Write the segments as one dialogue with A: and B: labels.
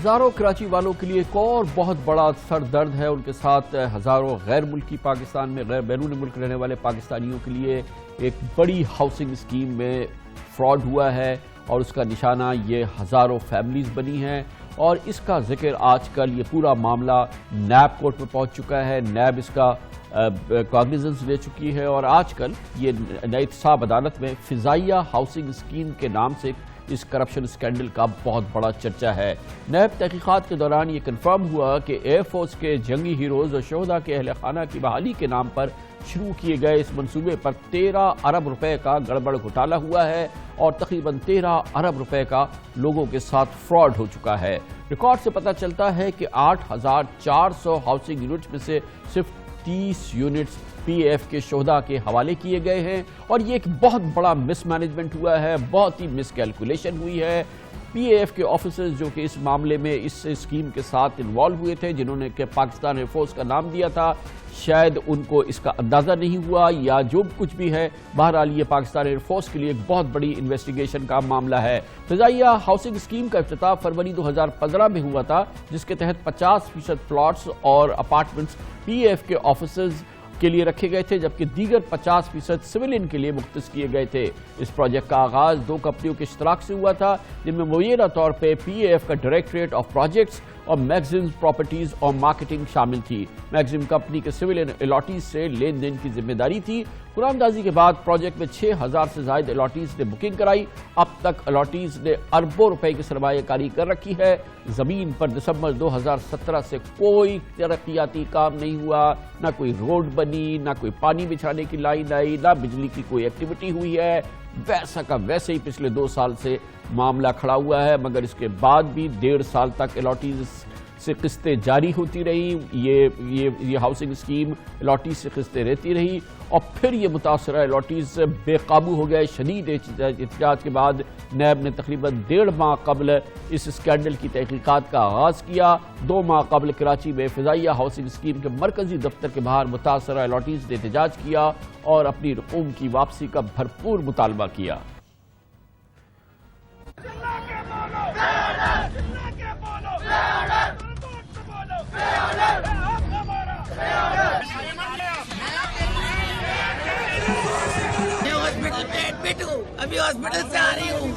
A: ہزاروں کراچی والوں کے لیے ایک اور بہت بڑا سر درد ہے. ان کے ساتھ ہزاروں غیر ملکی پاکستان میں بیرون ملک رہنے والے پاکستانیوں کے لیے ایک بڑی ہاؤسنگ اسکیم میں فراڈ ہوا ہے اور اس کا نشانہ یہ ہزاروں فیملیز بنی ہیں. اور اس کا ذکر آج کل یہ پورا معاملہ نیب کورٹ میں پہنچ چکا ہے. نیب اس کا کاگنیزنس لے چکی ہے اور آج کل یہ احتساب عدالت میں فضائیہ ہاؤسنگ اسکیم کے نام سے اس کرپشن اسکینڈل کا بہت بڑا چرچا ہے. نیب تحقیقات کے دوران یہ کنفرم ہوا کہ ایئر فورس کے جنگی ہیروز اور شہداء کے اہل خانہ کی بحالی کے نام پر شروع کیے گئے اس منصوبے پر 13 ارب روپے کا گڑبڑ گھوٹالہ ہوا ہے اور تقریباً 13 ارب روپے کا لوگوں کے ساتھ فراڈ ہو چکا ہے. ریکارڈ سے پتہ چلتا ہے کہ 8,400 ہاؤسنگ یونٹس میں سے صرف 30 یونٹس پی ایف کے شہداء کے حوالے کیے گئے ہیں اور یہ ایک بہت بڑا مس مینجمنٹ ہوا ہے, بہت ہی مس کیلکولیشن ہوئی ہے. پی ایف کے آفیسرز جو کہ اس معاملے میں اس اسکیم کے ساتھ انوالو ہوئے تھے, جنہوں نے کہ پاکستان ایئر فورس کا نام دیا تھا, شاید ان کو اس کا اندازہ نہیں ہوا یا جو کچھ بھی ہے. بہرحال یہ پاکستان ایئر فورس کے لیے ایک بہت بڑی انویسٹیگیشن کا معاملہ ہے. فضائیہ ہاؤسنگ اسکیم کا افتتاح فروری 2015 میں ہوا تھا, جس کے تحت 50% پلاٹس اور اپارٹمنٹس پی ایف کے آفیسرز کے لیے رکھے گئے تھے, جبکہ دیگر 50% سویلین کے لیے مختص کیے گئے تھے. اس پروجیکٹ کا آغاز 2 کمپنیوں کے اشتراک سے ہوا تھا, جن میں مبینہ طور پہ پی ایف کا ڈائریکٹوریٹ آف پروجیکٹس اور میگزمز پراپرٹیز اور مارکیٹنگ شامل تھی. میگزم کمپنی کے سویلین الاٹیز سے لین دین کی ذمہ داری تھی. قراردادی کے بعد پروجیکٹ میں 6,000 سے زائد الاٹیز نے بکنگ کرائی. اب تک الاٹیز نے اربوں روپے کی سرمایہ کاری کر رکھی ہے. زمین پر دسمبر 2017 سے کوئی ترقیاتی کام نہیں ہوا, نہ کوئی روڈ بنی, نہ کوئی پانی بچھانے کی لائن آئی, نہ بجلی کی کوئی ایکٹیویٹی ہوئی ہے. ویسا کا ویسے ہی پچھلے 2 سال سے معاملہ کھڑا ہوا ہے, مگر اس کے بعد بھی 1.5 سال تک الاٹیز سے قسطیں جاری ہوتی رہی. یہ ہاؤسنگ اسکیم الاٹیز سے قسطیں رہتی رہی اور پھر یہ متاثرہ الاٹیز بے قابو ہو گئے. شدید احتجاج کے بعد نیب نے تقریباً 1.5 ماہ قبل اس اسکینڈل کی تحقیقات کا آغاز کیا. 2 ماہ قبل کراچی میں فضائیہ ہاؤسنگ اسکیم کے مرکزی دفتر کے باہر متاثرہ الاٹیز نے احتجاج کیا اور اپنی رقوم کی واپسی کا بھرپور مطالبہ کیا.
B: ابھی ہاسپٹل سے آ رہی ہوں.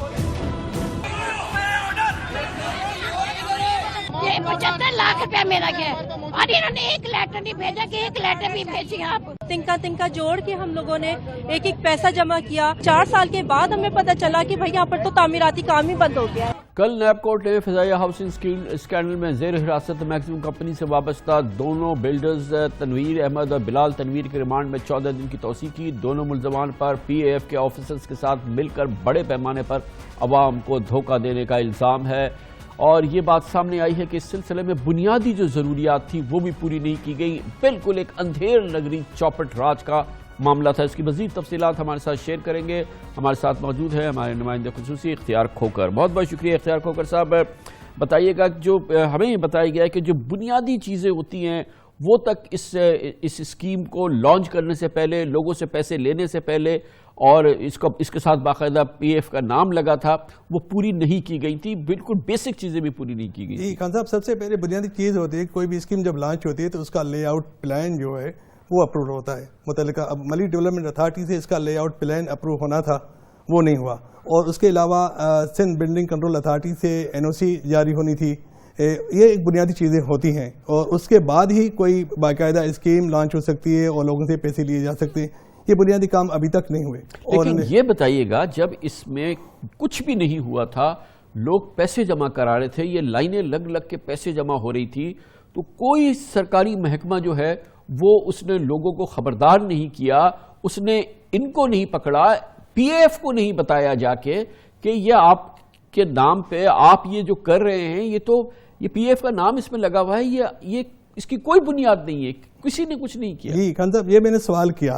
B: یہ 75 لاکھ روپیہ میرا گیا اور انہوں نے ایک لیٹر نہیں بھیجا کہ ایک لیٹر بھی بھیجی. آپ
C: تنکا جوڑ کے ہم لوگوں نے ایک پیسہ جمع کیا. 4 سال کے بعد ہمیں پتہ چلا کہ بھائی یہاں پر تو تعمیراتی کام ہی بند ہو گیا ہے.
A: کل نیب کورٹ نے فضائیہ ہاؤسنگ اسکینڈل میں زیر حراست میگزم کمپنی سے وابستہ دونوں بلڈرز تنویر احمد اور بلال تنویر کے ریمانڈ میں 14 دن کی توسیع کی. دونوں ملزمان پر پی اے ایف کے آفیسرز کے ساتھ مل کر بڑے پیمانے پر عوام کو دھوکہ دینے کا الزام ہے اور یہ بات سامنے آئی ہے کہ اس سلسلے میں بنیادی جو ضروریات تھی وہ بھی پوری نہیں کی گئی. بالکل ایک اندھیر نگری چوپٹ راج کا معاملہ تھا. اس کی مزید تفصیلات ہمارے ساتھ شیئر کریں گے. ہمارے ساتھ موجود ہے ہمارے نمائندے خصوصی اختیار کھوکر. بہت بہت شکریہ اختیار کھوکر صاحب. بتائیے گا جو ہمیں یہ بتایا گیا ہے کہ جو بنیادی چیزیں ہوتی ہیں وہ تک اس اسکیم کو لانچ کرنے سے پہلے, لوگوں سے پیسے لینے سے پہلے اور اس کے ساتھ باقاعدہ پی ایف کا نام لگا تھا, وہ پوری نہیں کی گئی تھی. بالکل بیسک چیزیں بھی پوری نہیں کی گئی.
D: جی خان صاحب, سب سے پہلے بنیادی چیز ہوتی ہے کوئی بھی اسکیم جب لانچ ہوتی ہے تو اس کا لے آؤٹ پلان جو ہے وہ اپروو ہوتا ہے. متعلقہ ملی ڈیولپمنٹ اتھارٹی سے اس کا لے آؤٹ پلان اپروو ہونا تھا, وہ نہیں ہوا. اور اس کے علاوہ سندھ بلڈنگ کنٹرول اتھارٹی سے این او سی جاری ہونی تھی. یہ ایک بنیادی چیزیں ہوتی ہیں اور اس کے بعد ہی کوئی باقاعدہ اسکیم لانچ ہو سکتی ہے اور لوگوں سے پیسے لیے جا سکتے ہیں. یہ بنیادی کام ابھی تک نہیں ہوئے.
A: لیکن یہ بتائیے گا, جب اس میں کچھ بھی نہیں ہوا تھا, لوگ پیسے جمع کرا رہے تھے, یہ لائنیں لگ کے پیسے جمع ہو رہی تھی, تو کوئی سرکاری محکمہ جو ہے وہ اس نے لوگوں کو خبردار نہیں کیا, اس نے ان کو نہیں پکڑا, پی ایف کو نہیں بتایا جا کے کہ یہ آپ کے نام پہ آپ یہ جو کر رہے ہیں یہ پی ایف کا نام اس میں لگا ہوا ہے, یہ اس کی کوئی بنیاد نہیں ہے, کسی نے کچھ نہیں کیا.
D: جی خان صاحب, یہ میں نے سوال کیا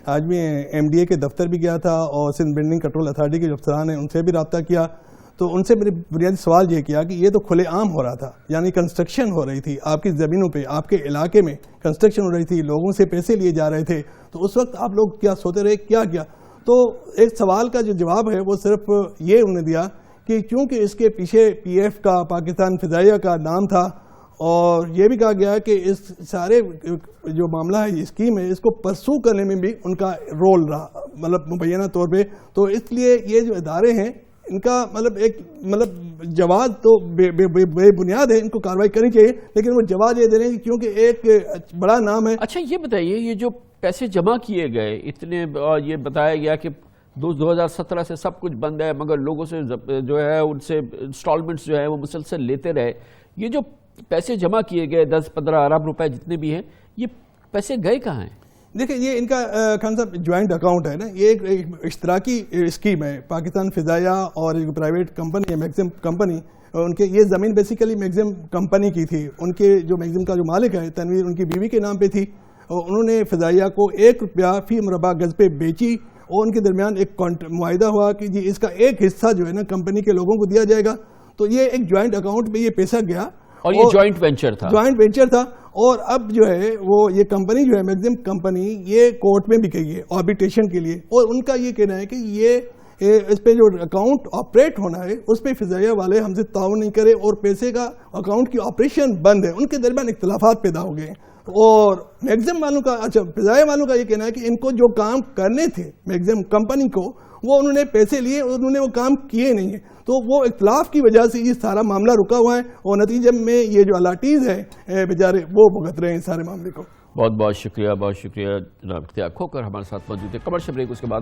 D: آج میں ایم ڈی اے کے دفتر بھی گیا تھا اور سندھ بلڈنگ کنٹرول اتھارٹی کے جو افسران ہیں ان سے بھی رابطہ کیا, تو ان سے میں نے بنیادی سوال یہ کیا کہ یہ تو کھلے عام ہو رہا تھا, یعنی کنسٹرکشن ہو رہی تھی آپ کی زمینوں پہ, آپ کے علاقے میں کنسٹرکشن ہو رہی تھی, لوگوں سے پیسے لیے جا رہے تھے, تو اس وقت آپ لوگ کیا سوتے رہے, کیا؟ تو ایک سوال کا جو جواب ہے وہ صرف یہ انہوں نے دیا کہ چونکہ اس کے پیچھے پی ایف کا پاکستان فضائیہ کا نام تھا، اور یہ بھی کہا گیا کہ اس سارے جو معاملہ ہے، یہ اسکیم ہے، اس کو پرسو کرنے میں بھی ان کا رول رہا، مطلب مبینہ طور پہ. تو اس لیے یہ جو ادارے ہیں ان کا مطلب جواز تو بے بنیاد ہے، ان کو کارروائی کرنی چاہیے، لیکن وہ جواز یہ دے رہے ہیں کہ کیونکہ ایک بڑا نام ہے.
A: اچھا یہ بتائیے، یہ جو پیسے جمع کیے گئے اتنے، یہ بتایا گیا کہ 2017 سے سب کچھ بند ہے، مگر لوگوں سے جو ہے ان سے انسٹالمنٹس جو ہے وہ مسلسل لیتے رہے. یہ جو پیسے جمع کیے گئے 10-15 ارب روپے جتنے بھی ہیں، یہ پیسے گئے کہاں ہیں؟
D: دیکھیں یہ ان کا خان صاحب جوائنٹ اکاؤنٹ ہے نا، یہ ایک اشتراکی اسکیم ہے. پاکستان فضائیہ اور ایک پرائیویٹ کمپنی ہے میگزم کمپنی، ان کے یہ زمین بیسیکلی میگزم کمپنی کی تھی. ان کے جو میگزم کا جو مالک ہے تنویر، ان کی بیوی کے نام پہ تھی، اور انہوں نے فضائیہ کو ₹1 فی مربع گز پہ بیچی، اور ان کے درمیان ایک معاہدہ ہوا کہ جی اس کا ایک حصہ جو ہے نا کمپنی کے لوگوں کو دیا جائے گا. تو یہ ایک جوائنٹ اکاؤنٹ میں یہ پیسہ گیا،
A: اور یہ جوائنٹ وینچر تھا. اور اب جو ہے وہ یہ کمپنی جو ہے میگزم کمپنی، یہ کورٹ میں بھی گئی ہے آربیٹریشن کے لیے، اور ان کا یہ کہنا ہے کہ یہ اس پہ جو اکاؤنٹ آپریٹ ہونا ہے اس پہ فضائیہ والے ہم سے تعاون نہیں کرے، اور پیسے کا اکاؤنٹ کی آپریشن بند ہے. ان کے درمیان اختلافات پیدا ہو گئے ہیں. اور میگزم والوں کا فضائیہ والوں کا یہ کہنا ہے کہ ان کو جو کام کرنے تھے میگزم کمپنی کو، وہ انہوں نے پیسے لیے اور انہوں نے وہ کام کیے نہیں ہیں. تو وہ اختلاف کی وجہ سے یہ سارا معاملہ رکا ہوا ہے، اور نتیجے میں یہ جو الاٹیز ہیں بیچارے وہ بھگت رہے ہیں سارے معاملے کو. بہت بہت شکریہ جناب اشتیاق کھوکر ہمارے ساتھ موجود ہے. کمرشل بریک، اس کے بعد